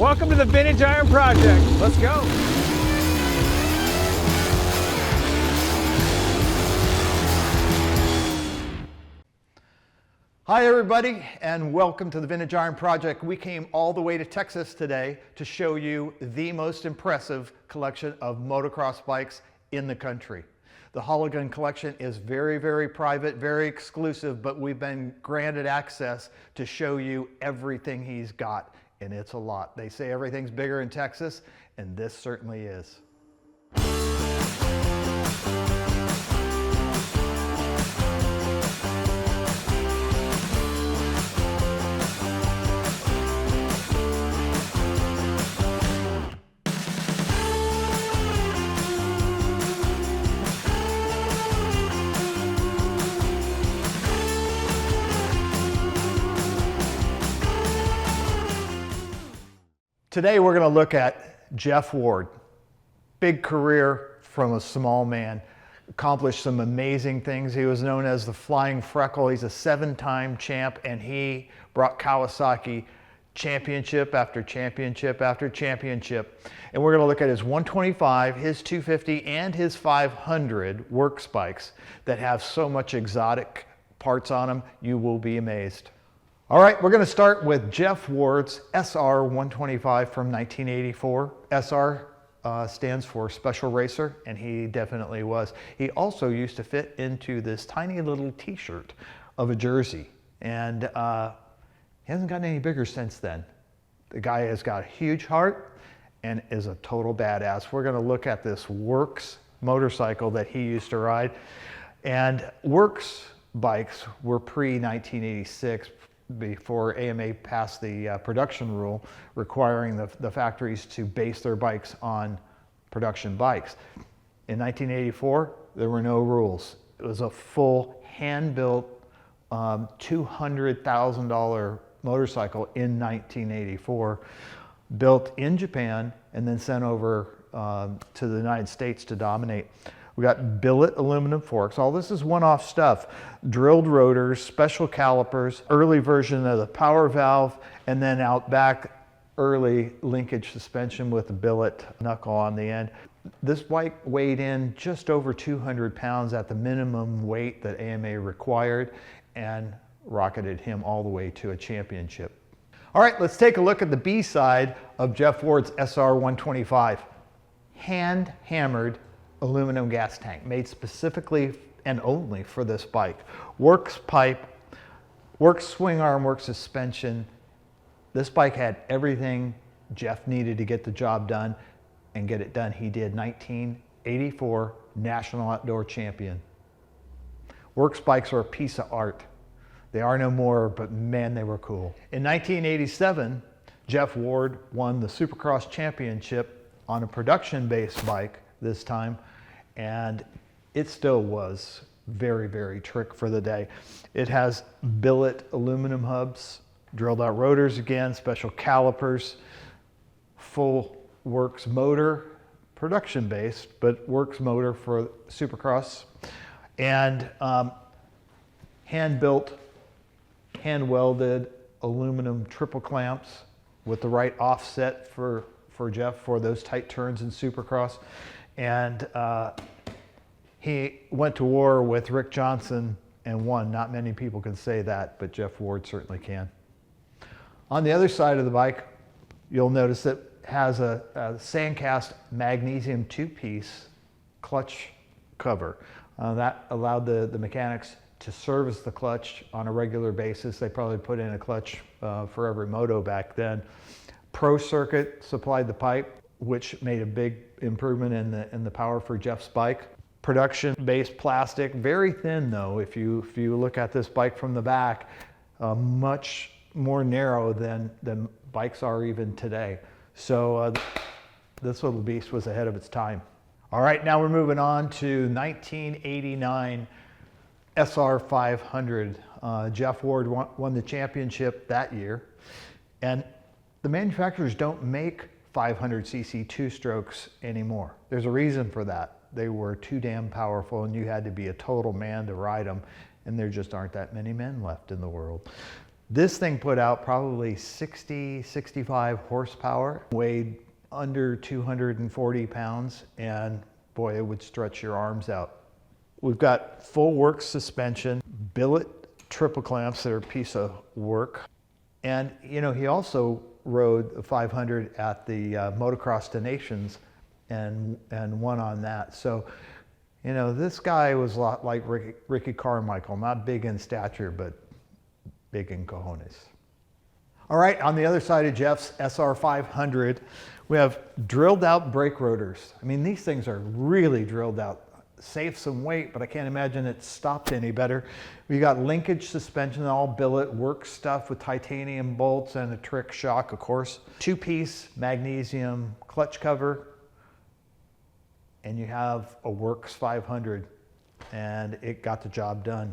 Welcome to the Vintage Iron Project. Let's go. Hi everybody, and welcome to the Vintage Iron Project. We came all the way to Texas today to show you the most impressive collection of motocross bikes in the country. The Holigan collection is very, very private, very exclusive, but we've been granted access to show you everything he's got, and it's a lot. They say everything's bigger in Texas, and this certainly is. Today we're going to look at Jeff Ward. Big career from a small man. Accomplished some amazing things. He was known as the Flying Freckle. He's a 7-time champ, and he brought Kawasaki championship after championship after championship. And we're going to look at his 125, his 250, and his 500 works bikes that have so much exotic parts on them, you will be amazed. All right, we're going to start with Jeff Ward's SR 125 from 1984. SR stands for Special Racer, and he definitely was. He also used to fit into this tiny little t-shirt of a jersey, and he hasn't gotten any bigger since then. The guy has got a huge heart and is a total badass. We're going to look at this Works motorcycle that he used to ride, and Works bikes were pre-1986, before AMA passed the production rule requiring the factories to base their bikes on production bikes. In 1984, there were no rules. It was a full hand-built $200,000 motorcycle in 1984, built in Japan and then sent over to the United States to dominate. We got billet aluminum forks. All this is one-off stuff. Drilled rotors, special calipers, early version of the power valve, and then out back, early linkage suspension with a billet knuckle on the end. This bike weighed in just over 200 pounds at the minimum weight that AMA required, and rocketed him all the way to a championship. All right, let's take a look at the B side of Jeff Ward's SR 125. Hand-hammered aluminum gas tank, made specifically and only for this bike. Works pipe, works swing arm, works suspension. This bike had everything Jeff needed to get the job done, and get it done he did. 1984 National Outdoor Champion. Works bikes are a piece of art. They are no more, but man, they were cool. In 1987, Jeff Ward won the Supercross championship on a production-based bike this time, and it still was very, very trick for the day. It has billet aluminum hubs, drilled out rotors again, special calipers, full Works motor, production based, but Works motor for Supercross, and hand-built, hand-welded aluminum triple clamps with the right offset for Jeff for those tight turns in Supercross. And he went to war with Rick Johnson and won. Not many people can say that, but Jeff Ward certainly can. On the other side of the bike, you'll notice it has a sandcast magnesium 2-piece clutch cover. That allowed the mechanics to service the clutch on a regular basis. They probably put in a clutch for every moto back then. Pro Circuit supplied the pipe, which made a big improvement in the power for Jeff's bike. Production-based plastic, very thin though. If you look at this bike from the back, much more narrow than bikes are even today. So this little beast was ahead of its time. All right, now we're moving on to 1989 SR 500. Jeff Ward won the championship that year, and the manufacturers don't make 500cc two-strokes anymore. There's a reason for that. They were too damn powerful, and you had to be a total man to ride them, and there just aren't that many men left in the world. This thing put out probably 60, 65 horsepower, weighed under 240 pounds, and boy, it would stretch your arms out. We've got full works suspension, billet triple clamps that are a piece of work. And you know, he also rode the 500 at the Motocross to Nations and won on that. So, you know, this guy was a lot like Ricky Carmichael, not big in stature, but big in cojones. All right, on the other side of Jeff's SR500, we have drilled out brake rotors. I mean, these things are really drilled out. Save some weight, but I can't imagine it stopped any better. We got linkage suspension, all billet work stuff with titanium bolts and a trick shock, of course. 2-piece magnesium clutch cover, and you have a Works 500, and it got the job done.